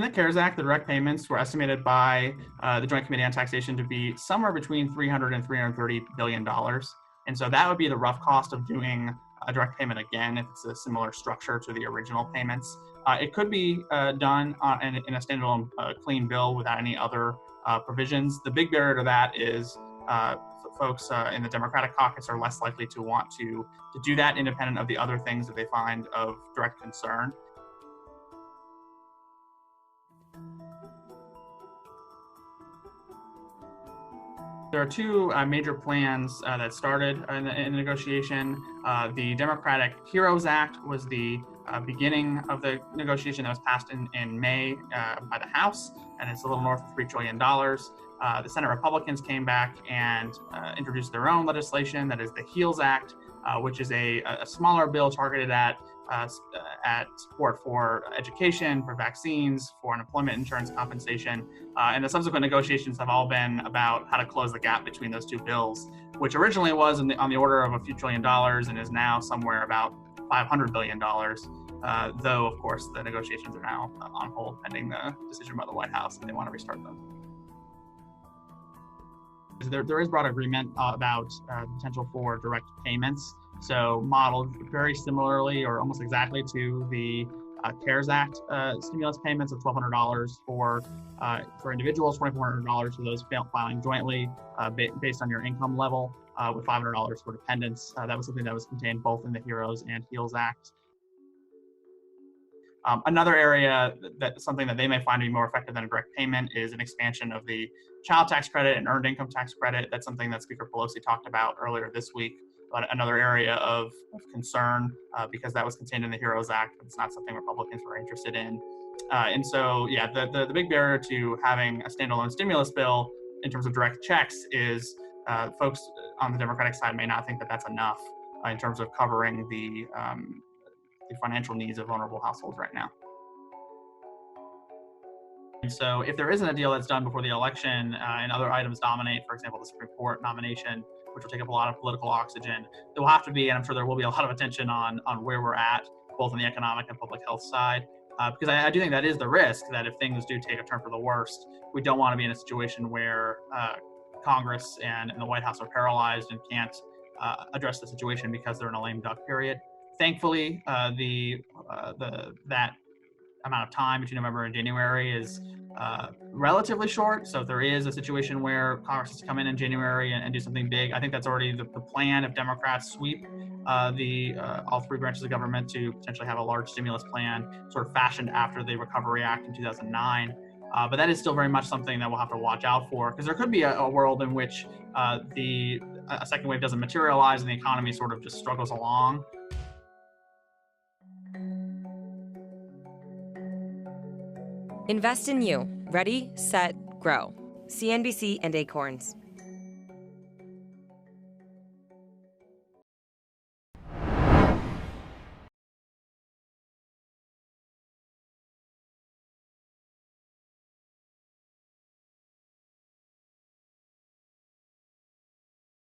In the CARES Act, the direct payments were estimated by the Joint Committee on Taxation to be somewhere between $300 and $330 billion. And so that would be the rough cost of doing a direct payment again if it's a similar structure to the original payments. It could be done in a standalone clean bill without any other provisions. The big barrier to that is folks in the Democratic caucus are less likely to want to do that independent of the other things that they find of direct concern. There are two major plans that started in the negotiation. The Democratic HEROES Act was the beginning of the negotiation that was passed in May by the House, and it's a little north of $3 trillion. The Senate Republicans came back and introduced their own legislation, that is the HEALS Act, which is a smaller bill targeted at support for education, for vaccines, for unemployment insurance compensation. And the subsequent negotiations have all been about how to close the gap between those two bills, which originally was on the order of a few $1 trillion and is now somewhere about $500 billion. Though, of course, the negotiations are now on hold pending the decision by the White House if they want to restart them. There is broad agreement about the potential for direct payments. So modeled very similarly or almost exactly to the CARES Act stimulus payments of $1,200 for individuals, $2,400 for those filing jointly based on your income level, with $500 for dependents. That was something that was contained both in the HEROES and HEALS Act. Another area something that they may find to be more effective than a direct payment is an expansion of the child tax credit and earned income tax credit. That's something that Speaker Pelosi talked about earlier this week, but another area of concern because that was contained in the HEROES Act, but it's not something Republicans were interested in. And so, yeah, the big barrier to having a standalone stimulus bill in terms of direct checks is folks on the Democratic side may not think that that's enough in terms of covering the financial needs of vulnerable households right now. And so if there isn't a deal that's done before the election and other items dominate, for example, the Supreme Court nomination, which will take up a lot of political oxygen, there will have to be, and I'm sure there will be a lot of attention on where we're at, both on the economic and public health side. Because I do think that is the risk, that if things do take a turn for the worst, we don't want to be in a situation where Congress and the White House are paralyzed and can't address the situation because they're in a lame duck period. Thankfully, that amount of time between November and January is relatively short. So if there is a situation where Congress has to come in January and do something big, I think that's already the plan. If Democrats sweep all three branches of government to potentially have a large stimulus plan sort of fashioned after the Recovery Act in 2009. But that is still very much something that we'll have to watch out for, because there could be a world in which a second wave doesn't materialize and the economy sort of just struggles along. Invest in you. Ready, set, grow. CNBC and Acorns.